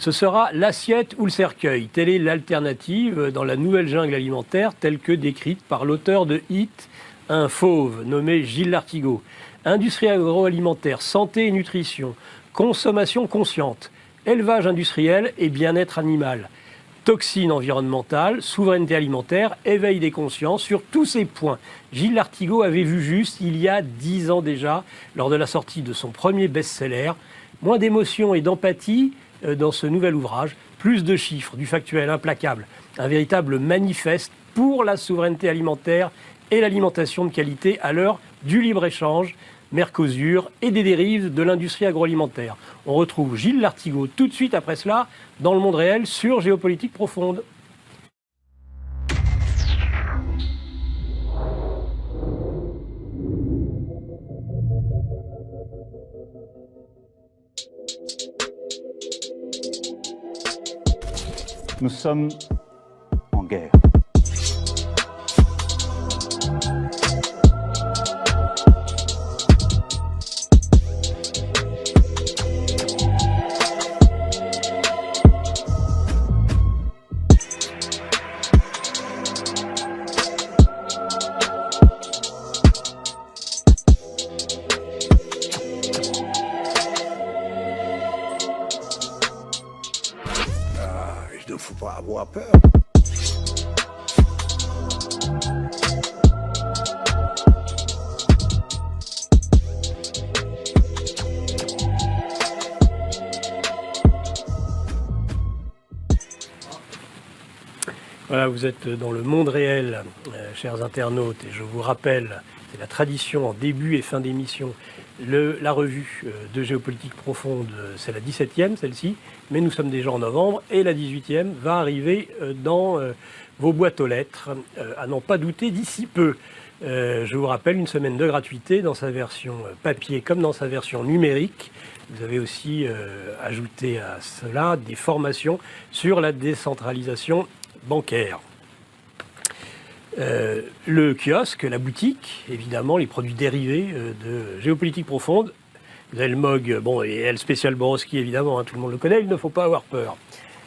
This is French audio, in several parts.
Ce sera l'assiette ou le cercueil. Telle est l'alternative dans la nouvelle jungle alimentaire telle que décrite par l'auteur de Hit, un fauve nommé Gilles Lartigot. Industrie agroalimentaire, santé et nutrition, consommation consciente, élevage industriel et bien-être animal, toxines environnementales, souveraineté alimentaire, éveil des consciences. Sur tous ces points, Gilles Lartigot avait vu juste il y a 10 ans déjà, lors de la sortie de son premier best-seller. Moins d'émotion et d'empathie dans ce nouvel ouvrage, plus de chiffres, du factuel implacable, un véritable manifeste pour la souveraineté alimentaire et l'alimentation de qualité à l'heure du libre-échange, Mercosur et des dérives de l'industrie agroalimentaire. On retrouve Gilles Lartigot tout de suite après cela dans Le Monde Réel sur Géopolitique Profonde. Nous sommes en guerre. Il ne faut pas avoir peur. Voilà, vous êtes dans Le Monde Réel, chers internautes, et je vous rappelle, c'est la tradition en début et fin d'émission, la revue de Géopolitique Profonde, c'est la 17e, celle-ci, mais nous sommes déjà en novembre, et la 18e va arriver dans vos boîtes aux lettres, à n'en pas douter d'ici peu. Je vous rappelle, une semaine de gratuité dans sa version papier comme dans sa version numérique. Vous avez aussi ajouté à cela des formations sur la décentralisation bancaire. Le kiosque, la boutique, évidemment, les produits dérivés de Géopolitique Profonde. Vous avez le mug, bon, et le spécial Borowski, évidemment, hein, tout le monde le connaît, il ne faut pas avoir peur.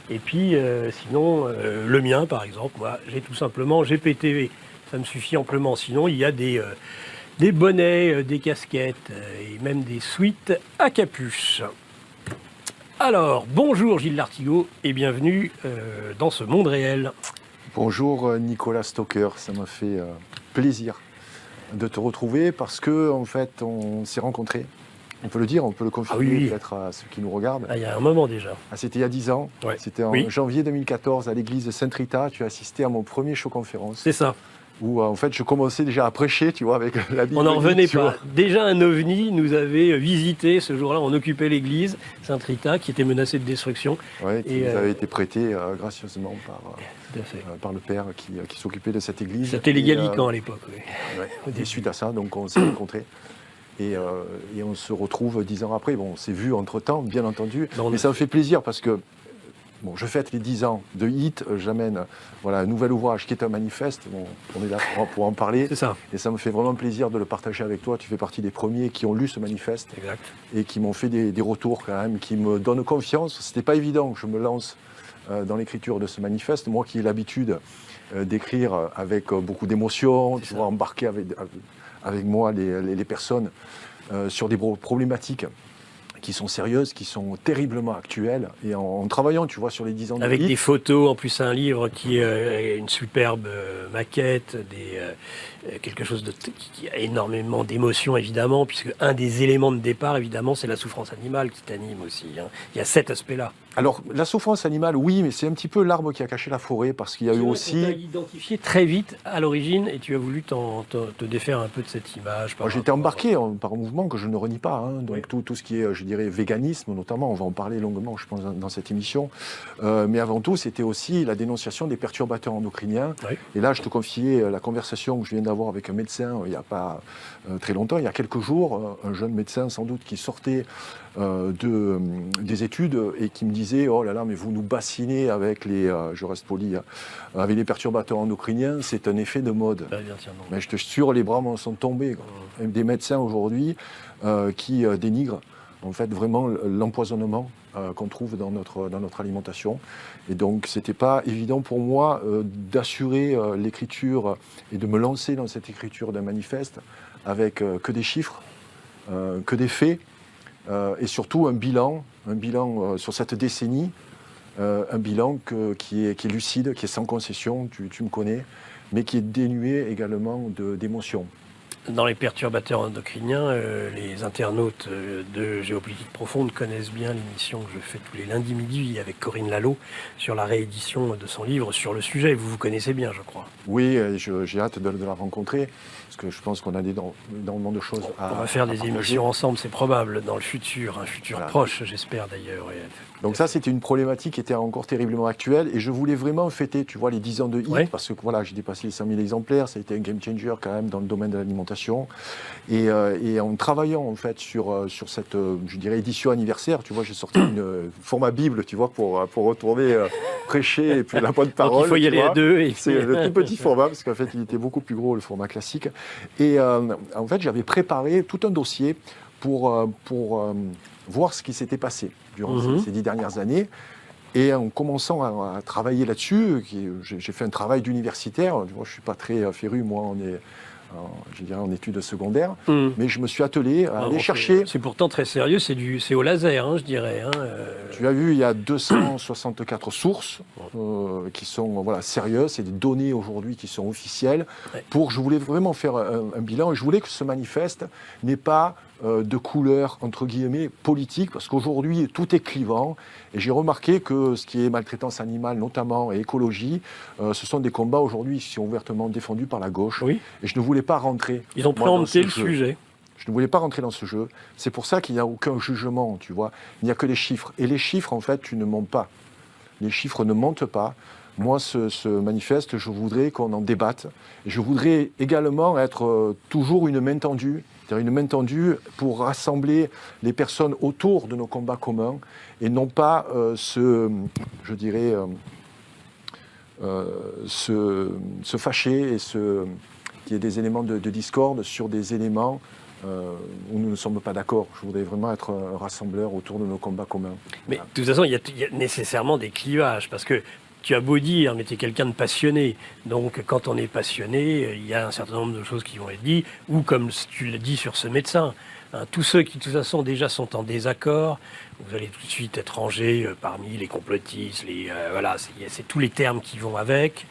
Et puis, sinon, le mien, par exemple, moi, j'ai tout simplement GPTV. Ça me suffit amplement. Sinon, il y a des bonnets, des casquettes et même des suites à capuche. Alors, bonjour Gilles Lartigot et bienvenue dans ce monde réel. Bonjour Nicolas Stocker, ça m'a fait plaisir de te retrouver parce que en fait on s'est rencontrés. On peut le dire, on peut le confirmer peut-être à ceux qui nous regardent. Il y a un moment déjà. C'était il y a 10 ans, c'était en janvier 2014 à l'église de Sainte-Rita. Tu as assisté à mon premier show-conférence. C'est ça. Où en fait je commençais déjà à prêcher, tu vois, avec la Bible. On n'en revenait pas. Déjà un ovni nous avait visité ce jour-là, on occupait l'église Sainte-Rita qui était menacée de destruction. Oui, qui nous avait été prêté gracieusement par le père qui s'occupait de cette église. C'était les Gallicans à l'époque. Et suite à ça, donc on s'est rencontrés. Et on se retrouve 10 ans après. Bon, on s'est vu entre-temps, bien entendu. Mais ça me fait plaisir parce que bon, je fête les 10 ans de Hit, j'amène un nouvel ouvrage qui est un manifeste. Bon, on est là pour en parler. C'est ça. Et ça me fait vraiment plaisir de le partager avec toi. Tu fais partie des premiers qui ont lu ce manifeste. Exact. Et qui m'ont fait des retours quand même, qui me donnent confiance. C'était pas évident que je me lance dans l'écriture de ce manifeste. Moi qui ai l'habitude d'écrire avec beaucoup d'émotion, tu vois, embarquer avec moi les personnes sur des problématiques qui sont sérieuses, qui sont terriblement actuelles. Et en travaillant, tu vois, sur les 10 ans de avec Hit, des photos, en plus un livre qui est une superbe maquette, quelque chose qui a énormément d'émotions, évidemment, puisque un des éléments de départ, évidemment, c'est la souffrance animale qui t'anime aussi. Hein. Il y a cet aspect-là. Alors, la souffrance animale, oui, mais c'est un petit peu l'arbre qui a caché la forêt, parce qu'il y a eu aussi... Tu as identifié très vite à l'origine, et tu as voulu te défaire un peu de cette image. J'étais embarqué par un mouvement que je ne renie pas, hein, donc tout ce qui est, je dirais, véganisme, notamment, on va en parler longuement, je pense, dans cette émission, mais avant tout, c'était aussi la dénonciation des perturbateurs endocriniens, et là, je te confiais la conversation que je viens d'avoir avec un médecin, il n'y a pas très longtemps, il y a quelques jours, un jeune médecin, sans doute, qui sortait des études et qui me disait « Oh là là, mais vous nous bassinez avec les, je reste poli, avec les perturbateurs endocriniens, c'est un effet de mode. » Mais je te jure, les bras m'en sont tombés. Des médecins aujourd'hui qui dénigrent en fait, vraiment l'empoisonnement qu'on trouve dans notre alimentation. Et donc, ce n'était pas évident pour moi d'assurer l'écriture et de me lancer dans cette écriture d'un manifeste avec que des chiffres, que des faits, et surtout un bilan sur cette décennie, un bilan qui est lucide, qui est sans concession, tu me connais, mais qui est dénué également d'émotions. Dans les perturbateurs endocriniens, les internautes de Géopolitique Profonde connaissent bien l'émission que je fais tous les lundis midi avec Corinne Lalo sur la réédition de son livre sur le sujet. Vous vous connaissez bien, je crois. Oui, j'ai hâte de la rencontrer, parce que je pense qu'on a énormément de choses à On va faire des partager. émissions ensemble, c'est probable, dans le futur, un futur Voilà. proche, j'espère d'ailleurs. Donc ça, c'était une problématique qui était encore terriblement actuelle, et je voulais vraiment fêter, tu vois, les 10 ans de HIT, Ouais. parce que voilà, j'ai dépassé les 100 000 exemplaires, ça a été un game changer quand même dans le domaine de l'alimentation, et en travaillant en fait sur cette, je dirais, édition anniversaire, tu vois, j'ai sorti une format Bible, tu vois, pour retourner prêcher, et puis la bonne parole. Donc il faut y tu aller vois. à deux. Et... C'est le tout petit format, parce qu'en fait, il était beaucoup plus gros, le format classique. Et en fait, j'avais préparé tout un dossier pour voir ce qui s'était passé durant ces 10 dernières années. Et en commençant à travailler là-dessus, j'ai fait un travail d'universitaire. Je ne suis pas très féru, moi, je dirais en études secondaires, mais je me suis attelé à aller chercher. C'est pourtant très sérieux, c'est au laser, hein, je dirais. Tu as vu, il y a 264 sources qui sont sérieuses, c'est des données aujourd'hui qui sont officielles. Ouais. Je voulais vraiment faire un bilan, et je voulais que ce manifeste n'ait pas de couleur, entre guillemets, politique, parce qu'aujourd'hui, tout est clivant, et j'ai remarqué que ce qui est maltraitance animale, notamment, et écologie, ce sont des combats aujourd'hui qui sont ouvertement défendus par la gauche, Oui. et je ne voulais pas rentrer. Ils ont moi, dans préempté ce le jeu. sujet. Je ne voulais pas rentrer dans ce jeu. C'est pour ça qu'il n'y a aucun jugement, tu vois. Il n'y a que les chiffres. Et les chiffres, en fait, tu ne mens pas. Les chiffres ne mentent pas. Moi, ce manifeste, je voudrais qu'on en débatte. Et je voudrais également être toujours une main tendue, c'est-à-dire une main tendue pour rassembler les personnes autour de nos combats communs, et non pas se fâcher et qu'il y ait des éléments de discorde sur des éléments où nous ne sommes pas d'accord. Je voudrais vraiment être un rassembleur autour de nos combats communs. Mais de toute façon, il y a nécessairement des clivages, parce que tu as beau dire, mais tu es quelqu'un de passionné. Donc, quand on est passionné, il y a un certain nombre de choses qui vont être dites, ou comme tu l'as dit sur ce médecin, hein, tous ceux qui, de toute façon, déjà sont en désaccord, vous allez tout de suite être rangés parmi les complotistes, voilà, c'est tous les termes qui vont avec.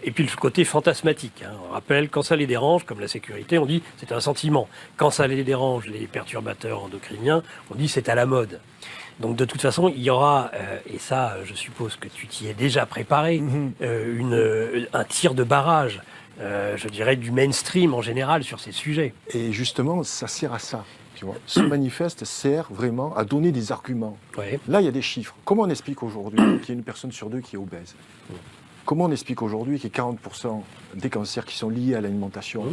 Et puis le côté fantasmatique. Hein. On rappelle, quand ça les dérange, comme la sécurité, on dit c'est un sentiment. Quand ça les dérange, les perturbateurs endocriniens, on dit c'est à la mode. Donc de toute façon, il y aura, et ça je suppose que tu t'y es déjà préparé, un tir de barrage, je dirais, du mainstream en général sur ces sujets. Et justement, ça sert à ça. Tu vois. Ce manifeste sert vraiment à donner des arguments. Ouais. Là, il y a des chiffres. Comment on explique aujourd'hui qu'il y a une personne sur deux qui est obèse ? Comment on explique aujourd'hui qu'il y a 40% des cancers qui sont liés à l'alimentation ?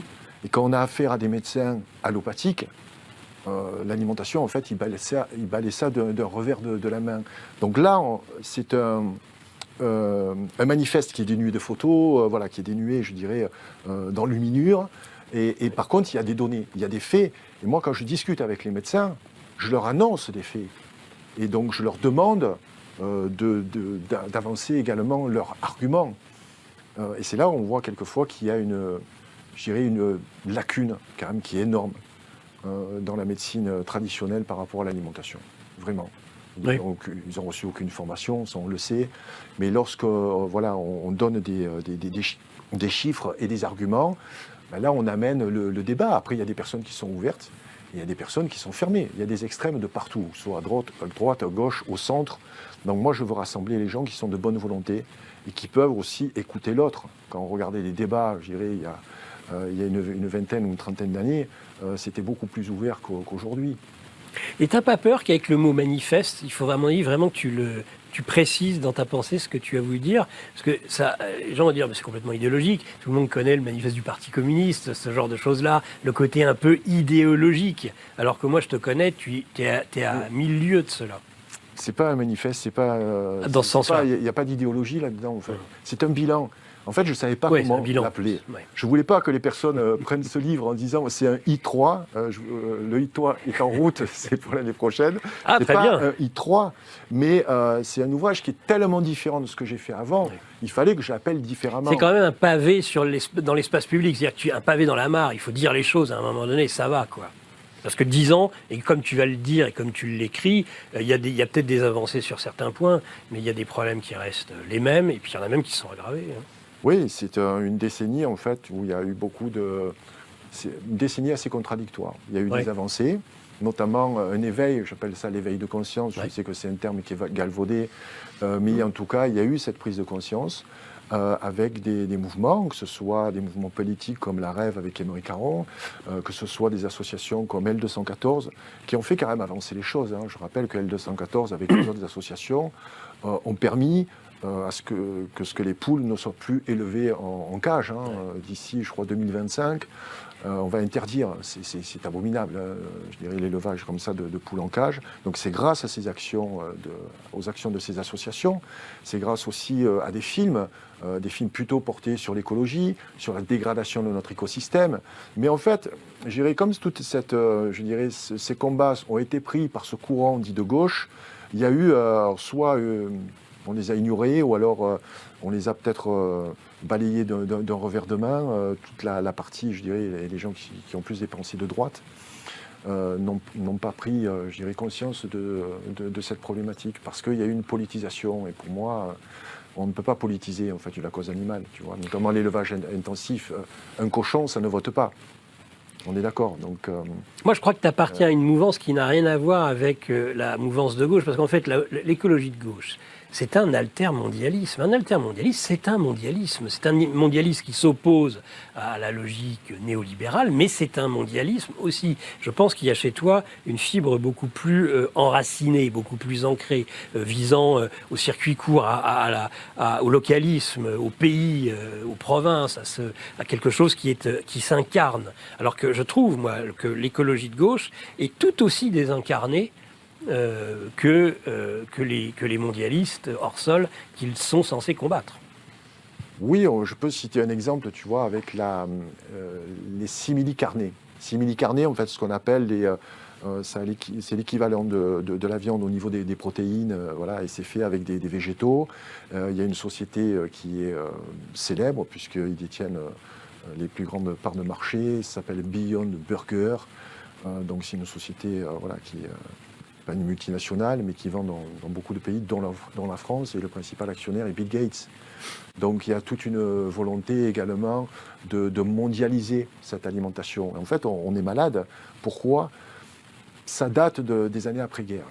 Et quand on a affaire à des médecins allopathiques, l'alimentation, en fait, ils balaient ça d'un revers de la main. Donc là, c'est un manifeste qui est dénué de photos, qui est dénué, je dirais, d'enluminure. Et par contre, il y a des données, il y a des faits. Et moi, quand je discute avec les médecins, je leur annonce des faits. Et donc, je leur demande d'avancer également leurs arguments. Et c'est là où on voit quelquefois qu'il y a une lacune quand même qui est énorme dans la médecine traditionnelle par rapport à l'alimentation. Vraiment. Oui. Ils n'ont reçu aucune formation, ça on le sait. Mais lorsque on donne des chiffres et des arguments, ben là on amène le débat. Après, il y a des personnes qui sont ouvertes et il y a des personnes qui sont fermées. Il y a des extrêmes de partout, soit à droite, à gauche, au centre. Donc moi, je veux rassembler les gens qui sont de bonne volonté et qui peuvent aussi écouter l'autre. Quand on regardait les débats, je dirais, il y a une vingtaine ou une trentaine d'années, c'était beaucoup plus ouvert qu'aujourd'hui. Et t'as pas peur qu'avec le mot manifeste, il faut vraiment que tu précises dans ta pensée ce que tu as voulu dire, parce que ça, les gens vont dire, mais c'est complètement idéologique. Tout le monde connaît le manifeste du Parti communiste, ce genre de choses-là, le côté un peu idéologique. Alors que moi, je te connais, t'es à 1000 lieues de cela. C'est pas un manifeste, c'est pas. Dans ce sens-là. Il n'y a pas d'idéologie là-dedans. En fait. C'est un bilan. En fait, je ne savais pas Ouais, comment c'est un bilan. l'appeler. Ouais. Je ne voulais pas que les personnes prennent ce livre en disant c'est un I3. Le I3 est en route, c'est pour l'année prochaine. Ah, C'est très pas bien. un I3, mais c'est un ouvrage qui est tellement différent de ce que j'ai fait avant. Ouais. Il fallait que je l'appelle différemment. C'est quand même un pavé dans l'espace public. C'est-à-dire que un pavé dans la mare, il faut dire les choses à un moment donné, ça va, quoi. Parce que 10 ans, et comme tu vas le dire et comme tu l'écris, il y a peut-être des avancées sur certains points, mais il y a des problèmes qui restent les mêmes, et puis il y en a même qui sont aggravés. Hein. Oui, c'est une décennie en fait où il y a eu beaucoup de... C'est une décennie assez contradictoire. Il y a eu des avancées, notamment un éveil, j'appelle ça l'éveil de conscience, je sais que c'est un terme qui est galvaudé, mais en tout cas, il y a eu cette prise de conscience avec des mouvements, que ce soit des mouvements politiques comme la Rêve avec Émeric Caron, que ce soit des associations comme L214, qui ont fait quand même avancer les choses. Hein. Je rappelle que L214, avec les autres associations, ont permis à ce que les poules ne soient plus élevées en cage. Hein. D'ici, je crois, 2025, on va interdire, c'est abominable, je dirais, l'élevage comme ça de poules en cage. Donc c'est grâce à ces actions, aux actions de ces associations, c'est grâce aussi à des films plutôt portés sur l'écologie, sur la dégradation de notre écosystème. Mais en fait, je dirais, comme toute ces combats ont été pris par ce courant dit de gauche, il y a eu soit on les a ignorés, ou alors on les a peut-être balayés d'un revers de main. Toute la partie, je dirais, les gens qui ont plus des pensées de droite n'ont pas pris, je dirais, conscience de cette problématique, parce qu'il y a eu une politisation. Et pour moi, on ne peut pas politiser en fait la cause animale, tu vois. Notamment l'élevage intensif. Un cochon, ça ne vote pas. On est d'accord. Donc, moi, je crois que tu appartiens à une mouvance qui n'a rien à voir avec la mouvance de gauche, parce qu'en fait, l'écologie de gauche, c'est un altermondialisme. Un altermondialisme, c'est un mondialisme. C'est un mondialisme qui s'oppose à la logique néolibérale, mais c'est un mondialisme aussi. Je pense qu'il y a chez toi une fibre beaucoup plus enracinée, beaucoup plus ancrée, visant au circuit court, au localisme, au pays, aux provinces, à quelque chose qui s'incarne. Alors que je trouve, moi, que l'écologie de gauche est tout aussi désincarnée que les mondialistes hors sol qu'ils sont censés combattre. Oui, je peux citer un exemple, tu vois, avec les simili-carnés. Simili-carnés, en fait, ce qu'on appelle c'est l'équivalent de la viande au niveau des protéines, voilà, et c'est fait avec des végétaux. Il y a une société qui est célèbre, puisqu'ils détiennent les plus grandes parts de marché, ça s'appelle Beyond Burger. Donc c'est une société qui est pas une multinationale, mais qui vend dans beaucoup de pays, dont la France, et le principal actionnaire est Bill Gates. Donc il y a toute une volonté également de mondialiser cette alimentation. Et en fait, on est malade. Pourquoi ? Ça date des années après-guerre.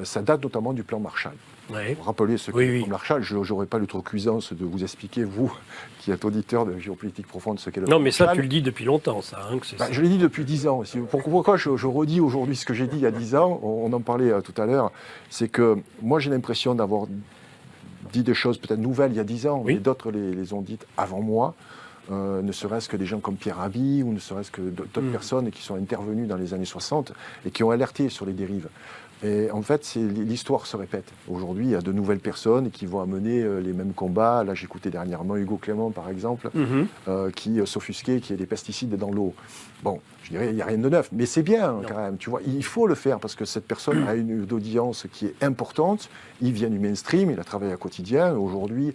Ça date notamment du plan Marshall. Ouais. Rappelez ce qu'est le plan Marshall. Je n'aurai pas l'outrecuidance de vous expliquer, vous, qui êtes auditeur de géopolitique profonde, ce qu'est le plan Marshall. Non, mais ça, tu le dis depuis longtemps, ça. Hein, je l'ai dit depuis 10 ans. Pourquoi je redis aujourd'hui ce que j'ai dit il y a 10 ans ? On en parlait tout à l'heure. C'est que moi, j'ai l'impression d'avoir dit des choses peut-être nouvelles il y a 10 ans, mais d'autres les ont dites avant moi. Ne serait-ce que des gens comme Pierre Rabhi, ou ne serait-ce que d'autres personnes qui sont intervenues dans les années 60 et qui ont alerté sur les dérives. Et en fait, l'histoire se répète. Aujourd'hui, il y a de nouvelles personnes qui vont amener les mêmes combats. Là, j'écoutais dernièrement Hugo Clément, par exemple, qui s'offusquait qu'il y ait des pesticides dans l'eau. Bon, je dirais, il n'y a rien de neuf, mais c'est bien quand même. Tu vois, il faut le faire parce que cette personne a une audience qui est importante. Il vient du mainstream, il a travaillé à quotidien. Aujourd'hui,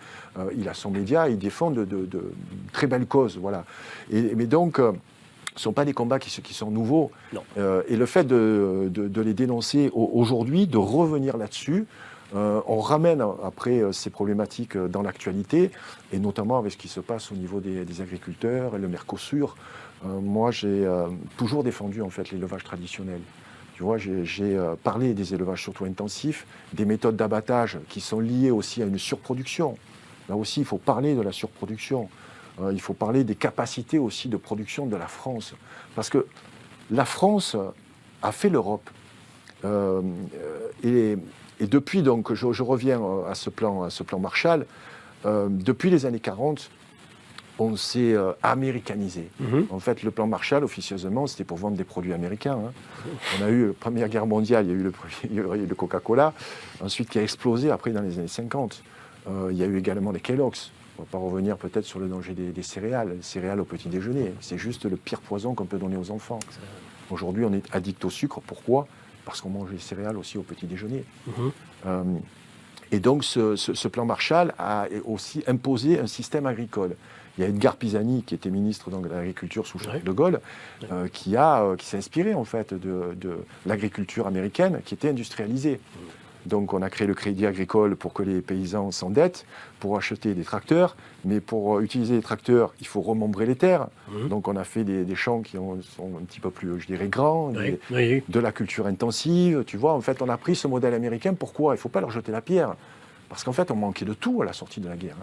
il a son média, il défend de très belles causes. Voilà. Mais donc... ce ne sont pas des combats qui sont nouveaux. Et le fait de les dénoncer aujourd'hui, de revenir là-dessus, on ramène après ces problématiques dans l'actualité, et notamment avec ce qui se passe au niveau des agriculteurs et le Mercosur. Moi, j'ai toujours défendu en fait l'élevage traditionnel. Tu vois, j'ai parlé des élevages surtout intensifs, des méthodes d'abattage qui sont liées aussi à une surproduction. Là aussi, il faut parler de la surproduction. Il faut parler des capacités aussi de production de la France. Parce que la France a fait l'Europe. Et depuis, donc, je reviens à ce plan Marshall, depuis les années 40, on s'est américanisé. En fait, le plan Marshall, officieusement, c'était pour vendre des produits américains. Hein. On a eu la Première Guerre mondiale, il y a eu le Coca-Cola, ensuite qui a explosé après dans les années 50. Il y a eu également les Kellogg's. On ne va pas revenir peut-être sur le danger des céréales. Les céréales au petit déjeuner, c'est juste le pire poison qu'on peut donner aux enfants. Aujourd'hui, on est addict au sucre. Pourquoi ? Parce qu'on mange les céréales aussi au petit déjeuner. Et donc, ce plan Marshall a aussi imposé un système agricole. Il y a Edgar Pisani, qui était ministre de l'Agriculture sous Charles de Gaulle, qui s'est inspiré en fait de l'agriculture américaine, qui était industrialisée. Donc, on a créé le crédit agricole pour que les paysans s'endettent pour acheter des tracteurs. Mais pour utiliser les tracteurs, il faut remembrer les terres. Donc, on a fait des champs qui sont un petit peu plus, je dirais, grands, de la culture intensive. Tu vois, en fait, on a pris ce modèle américain. Pourquoi ? Il ne faut pas leur jeter la pierre. Parce qu'en fait, on manquait de tout à la sortie de la guerre.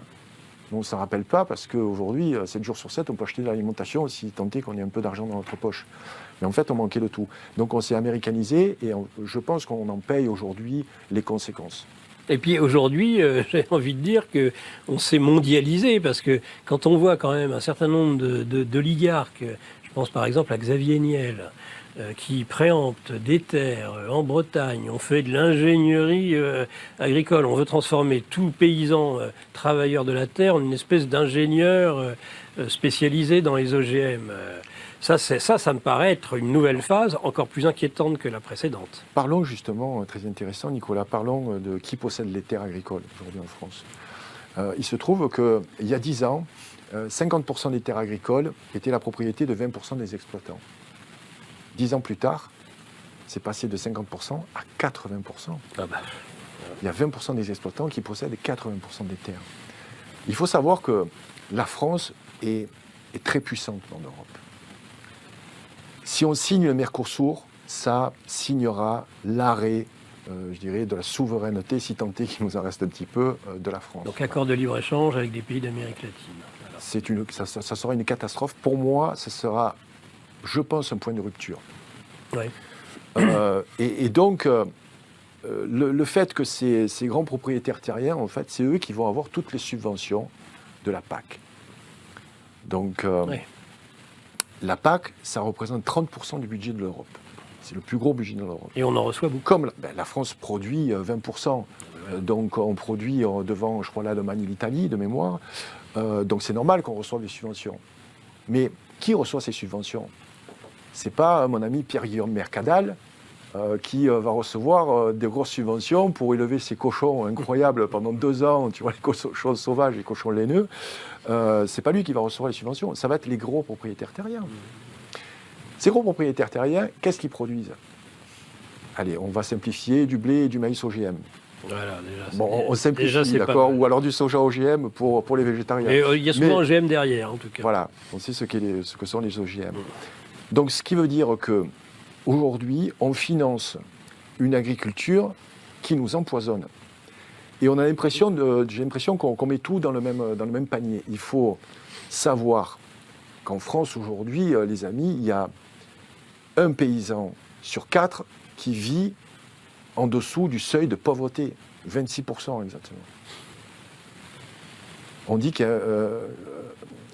On ne s'en rappelle pas parce qu'aujourd'hui, 7 jours sur 7, on peut acheter de l'alimentation si tant est qu'on ait un peu d'argent dans notre poche. Mais en fait, on manquait de tout. Donc on s'est américanisé et je pense qu'on en paye aujourd'hui les conséquences. Et puis aujourd'hui, j'ai envie de dire qu'on s'est mondialisé parce que quand on voit quand même un certain nombre d'oligarques, je pense par exemple à Xavier Niel, qui préemptent des terres en Bretagne, on fait de l'ingénierie agricole, on veut transformer tout paysan travailleur de la terre en une espèce d'ingénieur spécialisé dans les OGM. Ça me paraît être une nouvelle phase encore plus inquiétante que la précédente. Parlons justement, très intéressant Nicolas, parlons de qui possède les terres agricoles aujourd'hui en France. Il se trouve qu'il y a 10 ans, 50% des terres agricoles étaient la propriété de 20% des exploitants. 10 ans plus tard, c'est passé de 50% à 80%. Il y a 20% des exploitants qui possèdent 80% des terres. Il faut savoir que la France est très puissante en Europe. Si on signe le Mercosur, ça signera l'arrêt, je dirais, de la souveraineté, si tant est qu'il nous en reste un petit peu, de la France. Donc accord de libre-échange avec des pays d'Amérique latine. Ça sera une catastrophe. Pour moi, ce sera, je pense, un point de rupture. Ouais. Et donc, le fait que ces grands propriétaires terriens, en fait, c'est eux qui vont avoir toutes les subventions de la PAC. Donc, la PAC, ça représente 30% du budget de l'Europe. C'est le plus gros budget de l'Europe. Et on en reçoit beaucoup. Comme la France produit 20%. Donc, on produit devant, je crois, l'Allemagne et l'Italie, de mémoire. Donc, c'est normal qu'on reçoive des subventions. Mais qui reçoit ces subventions ? Ce n'est pas mon ami Pierre-Guillaume Mercadal qui va recevoir des grosses subventions pour élever ces cochons incroyables pendant 2 ans, tu vois, les cochons sauvages, les cochons laineux. Ce n'est pas lui qui va recevoir les subventions, ça va être les gros propriétaires terriens. Ces gros propriétaires terriens, qu'est-ce qu'ils produisent ? Allez, on va simplifier du blé et du maïs OGM. Voilà, déjà, bon, on simplifie, d'accord, ou alors du soja OGM pour les végétariens. Et il y a souvent OGM derrière, en tout cas. Voilà, on sait ce que sont les OGM. Donc, ce qui veut dire qu'aujourd'hui, on finance une agriculture qui nous empoisonne. Et on a j'ai l'impression qu'on met tout dans le même panier. Il faut savoir qu'en France, aujourd'hui, les amis, il y a un paysan sur 4 qui vit en dessous du seuil de pauvreté. 26% exactement. On dit qu'il y a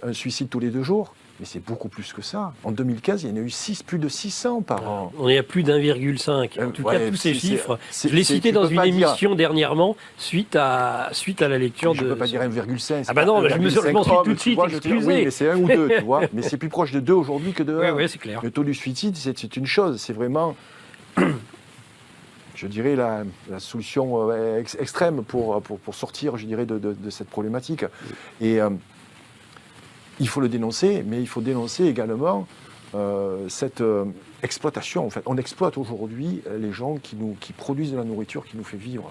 un suicide tous les 2 jours. Mais c'est beaucoup plus que ça. En 2015, il y en a eu plus de 600 par an. On est à plus d'1,5. En tout cas, tous ces chiffres, je l'ai cité dans une émission dernièrement, suite à la lecture de... Je ne peux pas dire 1,5. Ah bah non, je m'en suis tout de suite excusé. Oui, mais c'est 1 ou 2, tu vois. Mais c'est plus proche de 2 aujourd'hui que de 1. Oui, c'est clair. Le taux du suicide, c'est une chose. C'est vraiment, je dirais, la solution extrême pour sortir, je dirais, de cette problématique. Et... il faut le dénoncer, mais il faut dénoncer également cette exploitation. En fait, on exploite aujourd'hui les gens qui produisent de la nourriture qui nous fait vivre.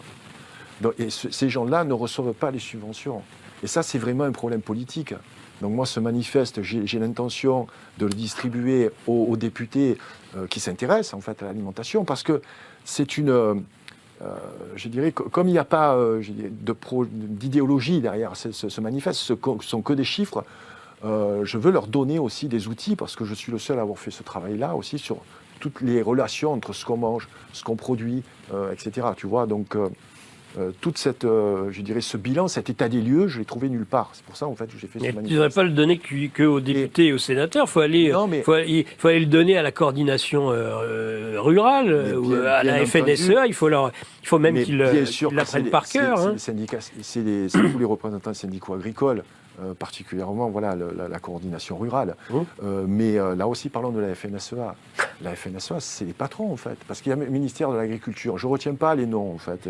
Donc, et ces gens-là ne reçoivent pas les subventions. Et ça, c'est vraiment un problème politique. Donc moi, ce manifeste, j'ai l'intention de le distribuer aux députés qui s'intéressent en fait à l'alimentation, parce que c'est une... je dirais, comme il n'y a pas d'idéologie derrière ce manifeste, ce ne sont que des chiffres. Je veux leur donner aussi des outils, parce que je suis le seul à avoir fait ce travail-là aussi sur toutes les relations entre ce qu'on mange, ce qu'on produit, etc. Tu vois, donc toute cette, je dirais, ce bilan, cet état des lieux, je l'ai trouvé nulle part. C'est pour ça en fait que j'ai fait ce manifeste. Tu ne devrais pas le donner qu'aux députés et aux sénateurs. Il faut aller le donner à la coordination rurale, ou à la FNSE. Il faut même qu'ils l'apprennent par cœur. C'est les syndicats, c'est tous les représentants syndicaux agricoles. particulièrement la coordination rurale. Mais là aussi, parlons de la FNSEA. La FNSEA, c'est les patrons, en fait, parce qu'il y a le ministère de l'Agriculture. Je ne retiens pas les noms, en fait.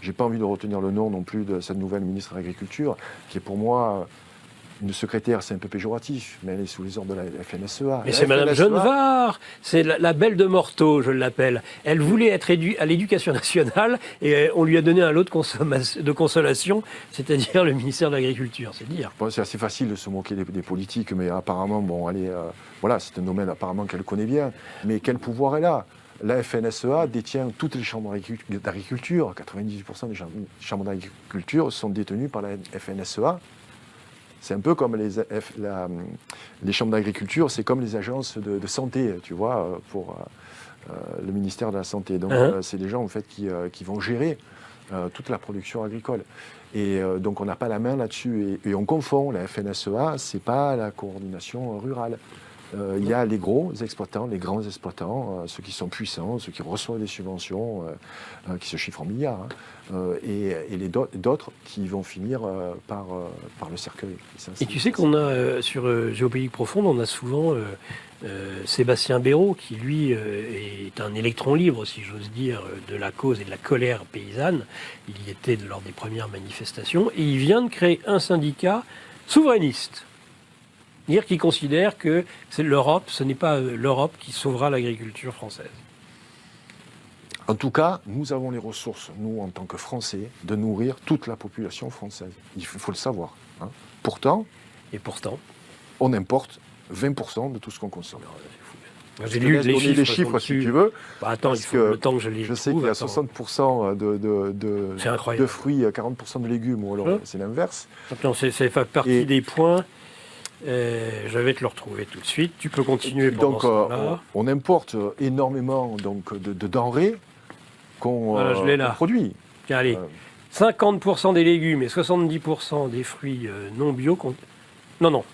Je n'ai pas envie de retenir le nom non plus de cette nouvelle ministre de l'Agriculture, qui est pour moi... Une secrétaire, c'est un peu péjoratif, mais elle est sous les ordres de la FNSEA. Mais c'est Madame Genevard, c'est la belle de Morteau, je l'appelle. Elle voulait être à l'Éducation nationale et on lui a donné un lot de consolation, c'est-à-dire le ministère de l'Agriculture, c'est dire. Bon, c'est assez facile de se moquer des politiques, mais apparemment, c'est un domaine apparemment qu'elle connaît bien. Mais quel pouvoir elle a ? La FNSEA détient toutes les chambres d'agriculture. 98% des chambres d'agriculture sont détenues par la FNSEA. C'est un peu comme les chambres d'agriculture, c'est comme les agences de santé, tu vois, pour le ministère de la Santé. Donc, c'est des gens, en fait, qui vont gérer toute la production agricole. Et donc, on n'a pas la main là-dessus. Et on confond. La FNSEA, c'est pas la coordination rurale. Il y a les gros exploitants, les grands exploitants, ceux qui sont puissants, ceux qui reçoivent des subventions qui se chiffrent en milliards, et les d'autres qui vont finir par le cercueil. Et tu sais qu'on a, sur Géopolitique Profonde, on a souvent Sébastien Béraud, qui lui est un électron libre, si j'ose dire, de la cause et de la colère paysanne. Il y était lors des premières manifestations, et il vient de créer un syndicat souverainiste. Dire qu'il considère que c'est l'Europe, ce n'est pas l'Europe qui sauvera l'agriculture française. En tout cas, nous avons les ressources, nous, en tant que Français, de nourrir toute la population française. Il faut le savoir. Hein. Pourtant, on importe 20% de tout ce qu'on consomme. J'ai lu les chiffres si tu veux. Bah attends, il faut le temps que je les trouve. Je sais qu'il y a 60% de fruits, 40% de légumes, ou alors c'est l'inverse. Attends, c'est fait partie des points. Je vais te le retrouver tout de suite. Tu peux continuer pendant ce temps-là. On importe énormément de denrées qu'on produit. Tiens, allez. 50% des légumes et 70% des fruits non bio. Non,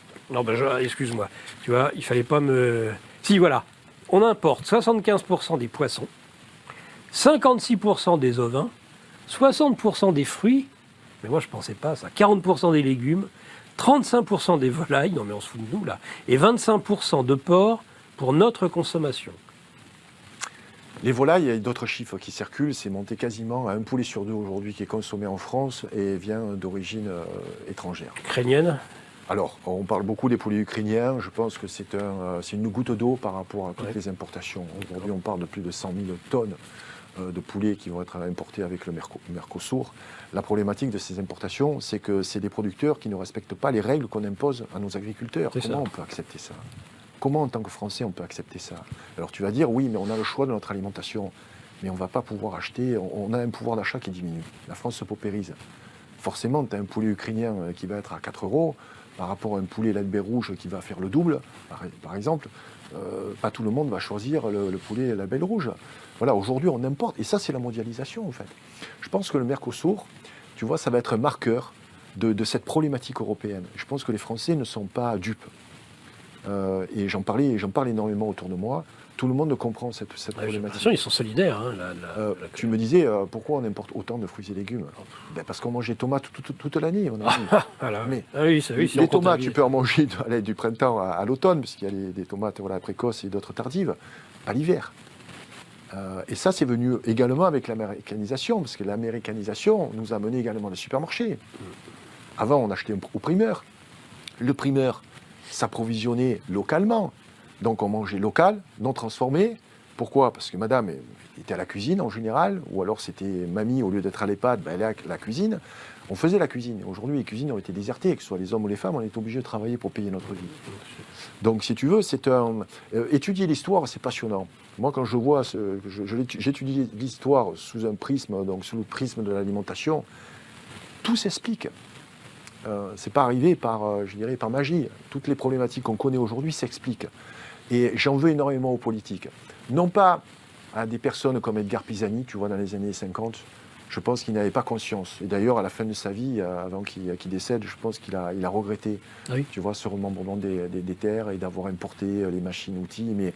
excuse-moi. Tu vois, il fallait pas me... Si, voilà. On importe 75% des poissons, 56% des ovins, 60% des fruits, mais moi je pensais pas à ça, 40% des légumes, 35% des volailles, non mais on se fout de nous là, et 25% de porc pour notre consommation. Les volailles, il y a d'autres chiffres qui circulent, c'est monté quasiment à un poulet sur deux aujourd'hui qui est consommé en France et vient d'origine étrangère. Ukrainienne ? Alors, on parle beaucoup des poulets ukrainiens, je pense que c'est une goutte d'eau par rapport à toutes les importations. Aujourd'hui, on parle de plus de 100 000 tonnes de poulets qui vont être importés avec le Mercosur. La problématique de ces importations, c'est que c'est des producteurs qui ne respectent pas les règles qu'on impose à nos agriculteurs. Comment on peut accepter ça ? Comment, en tant que Français, on peut accepter ça ? Alors tu vas dire, oui, mais on a le choix de notre alimentation. Mais on ne va pas pouvoir acheter, on a un pouvoir d'achat qui diminue. La France se paupérise. Forcément, tu as un poulet ukrainien qui va être à 4 € par rapport à un poulet lait de baie rouge qui va faire le double, par exemple. Pas tout le monde va choisir le poulet la belle rouge. Voilà, aujourd'hui, on importe. Et ça, c'est la mondialisation, en fait. Je pense que le Mercosur, tu vois, ça va être un marqueur de cette problématique européenne. Je pense que les Français ne sont pas dupes. Et j'en parle énormément autour de moi. Tout le monde comprend cette problématique. De toute façon, ils sont solidaires. Hein, tu me disais, pourquoi on importe autant de fruits et légumes ? Parce qu'on mange des tomates toute l'année. Voilà. Mais les tomates, tu peux en manger du printemps à l'automne, puisqu'il y a des tomates précoces et d'autres tardives, à l'hiver. Et ça, c'est venu également avec l'américanisation, parce que l'américanisation nous a mené également les supermarchés. Avant, on achetait au primeur. Le primeur s'approvisionnait localement. Donc on mangeait local, non transformé. Pourquoi ? Parce que madame était à la cuisine en général, ou alors c'était mamie, au lieu d'être à l'EHPAD, elle est à la cuisine. On faisait la cuisine. Aujourd'hui, les cuisines ont été désertées, que ce soit les hommes ou les femmes, on est obligé de travailler pour payer notre vie. Donc si tu veux, étudier l'histoire, c'est passionnant. Moi, quand je vois, j'étudie l'histoire sous un prisme, donc sous le prisme de l'alimentation, tout s'explique. C'est pas arrivé par magie. Toutes les problématiques qu'on connaît aujourd'hui s'expliquent. Et j'en veux énormément aux politiques. Non pas à des personnes comme Edgar Pisani, tu vois, dans les années 50. Je pense qu'il n'avait pas conscience. Et d'ailleurs, à la fin de sa vie, avant qu'il décède, je pense qu'il a regretté, tu vois, ce remembrement des terres et d'avoir importé les machines-outils. Mais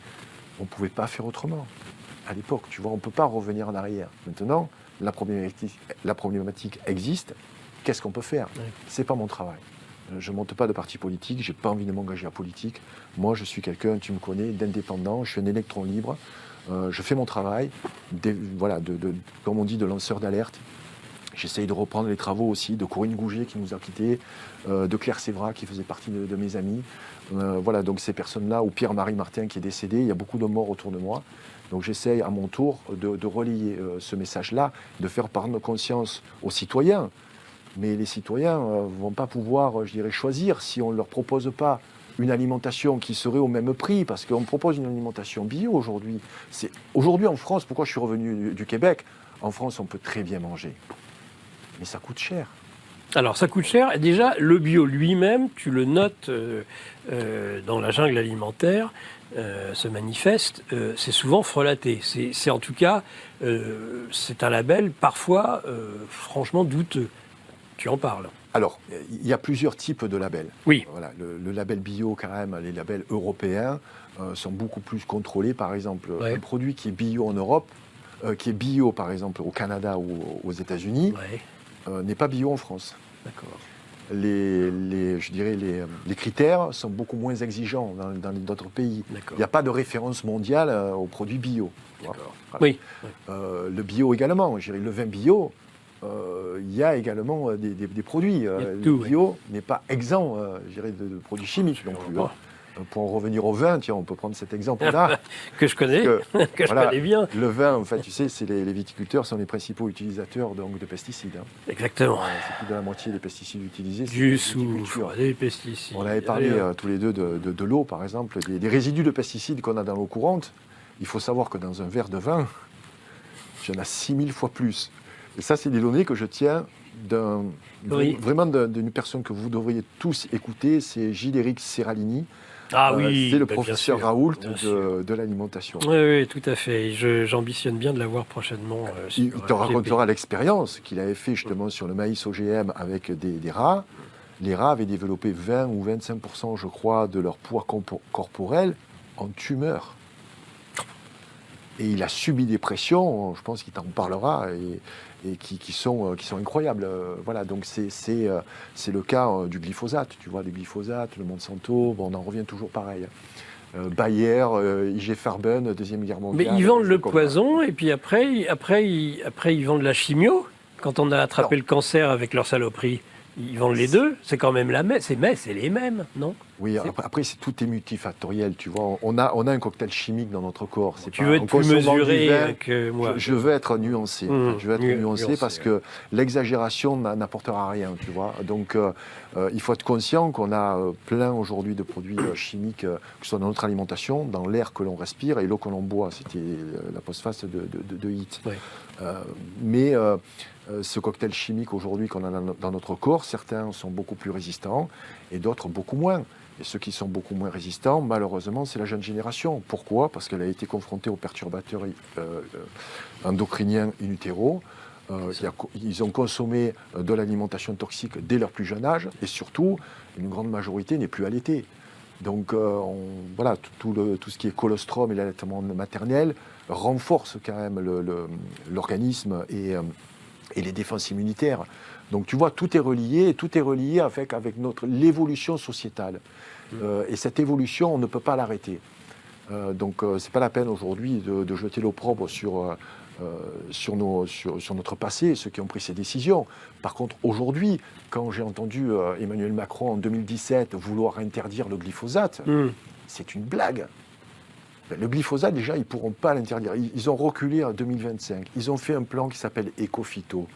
on ne pouvait pas faire autrement. À l'époque, tu vois, on ne peut pas revenir en arrière. Maintenant, la problématique existe. Qu'est-ce qu'on peut faire ? C'est pas mon travail. Je ne monte pas de parti politique, je n'ai pas envie de m'engager en politique. Moi, je suis quelqu'un, tu me connais, d'indépendant, je suis un électron libre. Je fais mon travail, comme on dit, de lanceur d'alerte. J'essaye de reprendre les travaux aussi de Corinne Gouget qui nous a quittés, de Claire Sévra qui faisait partie de mes amis. Donc ces personnes-là, ou Pierre-Marie Martin qui est décédé, il y a beaucoup de morts autour de moi. Donc j'essaye à mon tour de relayer ce message-là, de faire prendre conscience aux citoyens. Mais les citoyens ne vont pas pouvoir, choisir si on ne leur propose pas une alimentation qui serait au même prix, parce qu'on propose une alimentation bio aujourd'hui. Aujourd'hui en France, pourquoi je suis revenu du Québec? En France, on peut très bien manger, mais ça coûte cher. Alors ça coûte cher, et déjà le bio lui-même, tu le notes dans la jungle alimentaire, se manifeste, c'est souvent frelaté. C'est en tout cas, c'est un label parfois franchement douteux. Tu en parles. Alors, il y a plusieurs types de labels. Oui. Voilà, le label bio, quand même, les labels européens sont beaucoup plus contrôlés. Par exemple, un produit qui est bio en Europe, qui est bio, par exemple, au Canada ou aux États-Unis, n'est pas bio en France. D'accord. Les critères sont beaucoup moins exigeants dans d'autres pays. Il n'y a pas de référence mondiale aux produits bio. D'accord. Voilà. Oui. Le bio également. Le vin bio, il y a également des produits. Le bio n'est pas exempt de produits chimiques non plus. Pour en revenir au vin, tiens, on peut prendre cet exemple-là. que je connais, je connais bien. Le vin, en fait, tu sais, les viticulteurs sont les principaux utilisateurs de pesticides. Exactement. C'est plus de la moitié des pesticides utilisés. Du soufre, des pesticides. On avait parlé tous les deux de l'eau, par exemple, des résidus de pesticides qu'on a dans l'eau courante. Il faut savoir que dans un verre de vin, il y en a 6000 fois plus. Et ça, c'est des données que je tiens vraiment d'une personne que vous devriez tous écouter, c'est Gilles-Éric Serralini. C'est le professeur Raoult de l'alimentation. Oui, tout à fait. J'ambitionne bien de l'avoir prochainement. Il te racontera l'expérience qu'il avait fait justement sur le maïs OGM avec des rats. Les rats avaient développé 20 ou 25%, je crois, de leur poids corporel en tumeur. Et il a subi des pressions, je pense qu'il t'en parlera, et qui sont incroyables. Voilà, donc c'est le cas du glyphosate, tu vois, le glyphosate, le Monsanto, on en revient toujours pareil. Bayer, IG Farben, Deuxième Guerre mondiale. Mais ils vendent le poison, et puis après ils vendent la chimio. Quand on a attrapé le cancer avec leur saloperie, ils vendent les deux. C'est quand même c'est les mêmes, non? Oui, après tout est multifactoriel, tu vois. On a un cocktail chimique dans notre corps. Tu veux être plus mesuré que moi. Je veux être nuancé. Je veux être nuancé parce que l'exagération n'apportera rien, tu vois. Donc, il faut être conscient qu'on a plein aujourd'hui de produits chimiques, que ce soit dans notre alimentation, dans l'air que l'on respire et l'eau que l'on boit. C'était la postface de HIT. Oui. Mais ce cocktail chimique aujourd'hui qu'on a dans notre corps, certains sont beaucoup plus résistants et d'autres beaucoup moins. Et ceux qui sont beaucoup moins résistants, malheureusement, c'est la jeune génération. Pourquoi? Parce qu'elle a été confrontée aux perturbateurs endocriniens in utero. Ils ont consommé de l'alimentation toxique dès leur plus jeune âge. Et surtout, une grande majorité n'est plus allaitée. Donc, tout ce qui est colostrum et l'allaitement maternel renforce quand même l'organisme et les défenses immunitaires. Donc tu vois, tout est relié avec l'évolution sociétale. Et cette évolution, on ne peut pas l'arrêter. Donc c'est pas la peine aujourd'hui de jeter l'opprobre sur notre passé, ceux qui ont pris ces décisions. Par contre, aujourd'hui, quand j'ai entendu Emmanuel Macron en 2017 vouloir interdire le glyphosate, c'est une blague. Le glyphosate, déjà, ils ne pourront pas l'interdire. Ils ont reculé en 2025. Ils ont fait un plan qui s'appelle Ecophyto.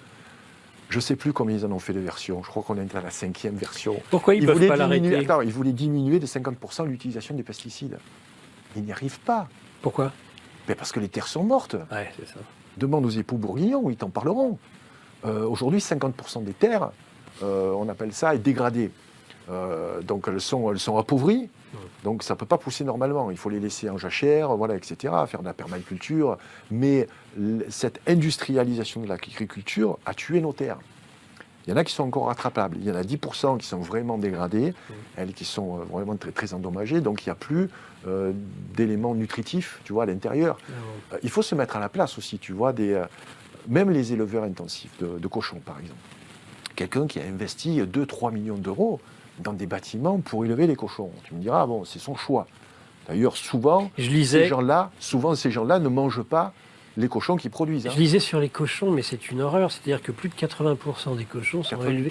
Je ne sais plus combien ils en ont fait de versions. Je crois qu'on est à la 5e version. Pourquoi ils ne peuvent pas l'arrêter? Ils voulaient diminuer de 50% l'utilisation des pesticides. Ils n'y arrivent pas. Pourquoi? Parce que les terres sont mortes. Ouais, c'est ça. Demande aux époux bourguignons, ils t'en parleront. Aujourd'hui, 50% des terres, on appelle ça dégradées. Donc elles sont appauvries. Donc ça ne peut pas pousser normalement. Il faut les laisser en jachère, etc., faire de la permaculture. Mais cette industrialisation de l'agriculture a tué nos terres. Il y en a qui sont encore rattrapables. Il y en a 10% qui sont vraiment dégradées, elles qui sont vraiment très, très endommagées. Donc il n'y a plus d'éléments nutritifs, tu vois, à l'intérieur. Il faut se mettre à la place aussi, tu vois, même les éleveurs intensifs de cochons, par exemple. Quelqu'un qui a investi 2-3 millions d'euros, dans des bâtiments pour élever les cochons. Tu me diras, bon, c'est son choix. D'ailleurs, souvent, ces gens-là ne mangent pas les cochons qu'ils produisent. Je lisais sur les cochons, mais c'est une horreur. C'est-à-dire que plus de 80% des cochons sont élevés.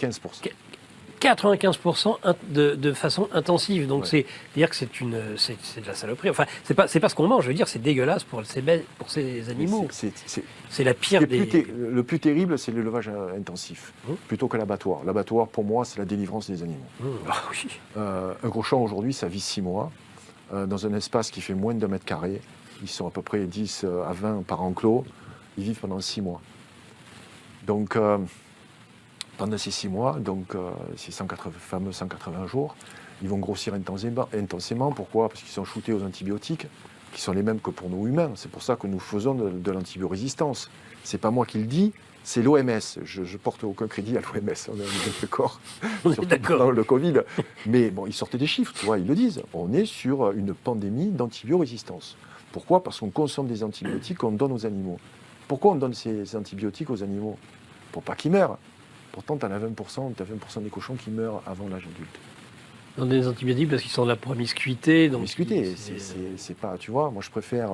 95% de façon intensive. Donc c'est-à-dire que c'est de la saloperie. Enfin, c'est pas ce qu'on mange. Je veux dire, c'est dégueulasse pour ces animaux. C'est la pire des. Le plus terrible, c'est l'élevage intensif, plutôt que l'abattoir. L'abattoir, pour moi, c'est la délivrance des animaux. Ah, oui. Un cochon aujourd'hui, ça vit 6 mois dans un espace qui fait moins d'1 mètre carré. Ils sont à peu près 10 à 20 par enclos. Ils vivent pendant 6 mois. Donc, pendant ces 6 mois, ces fameux 180 jours, ils vont grossir intensément. Pourquoi ? Parce qu'ils sont shootés aux antibiotiques, qui sont les mêmes que pour nous humains. C'est pour ça que nous faisons de l'antibiorésistance. C'est pas moi qui le dis, c'est l'OMS. Je porte aucun crédit à l'OMS, on est bien d'accord. Dans le Covid. Mais bon, ils sortaient des chiffres, tu vois, ils le disent. On est sur une pandémie d'antibiorésistance. Pourquoi ? Parce qu'on consomme des antibiotiques qu'on donne aux animaux. Pourquoi on donne ces antibiotiques aux animaux ? Pour pas qu'ils meurent. Pourtant, tu as 20% des cochons qui meurent avant l'âge adulte. On donne des antibiotiques parce qu'ils sont de la promiscuité. Promiscuité, c'est pas, tu vois, moi je préfère,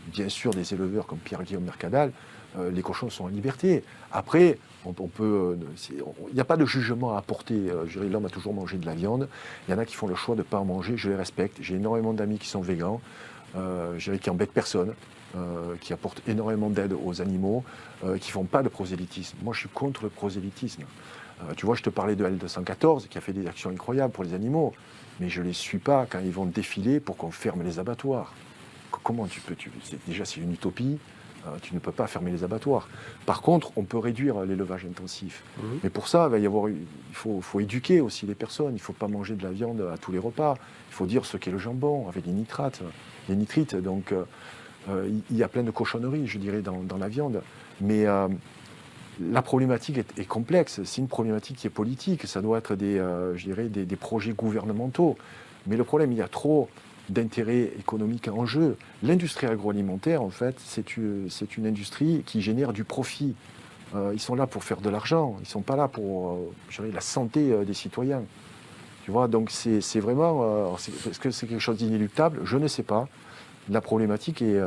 bien sûr, des éleveurs comme Pierre-Guillaume Mercadal, les cochons sont en liberté. Après, il n'y a pas de jugement à apporter. L'homme a toujours mangé de la viande. Il y en a qui font le choix de ne pas en manger, je les respecte. J'ai énormément d'amis qui sont végans, qui embêtent personne. Qui apportent énormément d'aide aux animaux, qui ne font pas de prosélytisme. Moi, je suis contre le prosélytisme. Tu vois, je te parlais de L214, qui a fait des actions incroyables pour les animaux, mais je ne les suis pas quand ils vont défiler pour qu'on ferme les abattoirs. Comment tu peux déjà, c'est une utopie, tu ne peux pas fermer les abattoirs. Par contre, on peut réduire l'élevage intensif. Mais pour ça, il faut éduquer aussi les personnes. Il ne faut pas manger de la viande à tous les repas. Il faut dire ce qu'est le jambon, avec les nitrites. Donc, il y a plein de cochonneries, je dirais, dans la viande. Mais la problématique est complexe. C'est une problématique qui est politique. Ça doit être des projets gouvernementaux. Mais le problème, il y a trop d'intérêts économiques en jeu. L'industrie agroalimentaire, en fait, c'est une industrie qui génère du profit. Ils sont là pour faire de l'argent. Ils ne sont pas là pour la santé des citoyens. Tu vois, donc c'est vraiment... est-ce que c'est quelque chose d'inéluctable ? Je ne sais pas. La problématique est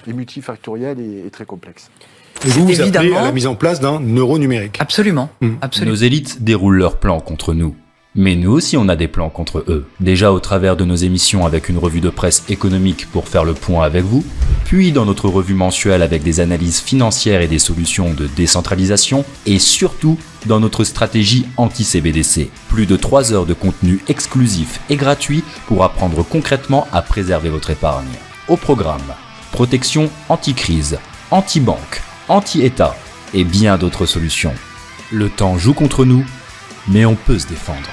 multifactorielle et très complexe. Et vous appelez à la mise en place d'un euro numérique. Absolument. Nos élites déroulent leurs plans contre nous. Mais nous aussi, on a des plans contre eux. Déjà au travers de nos émissions avec une revue de presse économique pour faire le point avec vous, puis dans notre revue mensuelle avec des analyses financières et des solutions de décentralisation, et surtout dans notre stratégie anti-CBDC. Plus de 3 heures de contenu exclusif et gratuit pour apprendre concrètement à préserver votre épargne. Au programme, protection anti-crise, anti-banque, anti-État et bien d'autres solutions. Le temps joue contre nous, mais on peut se défendre.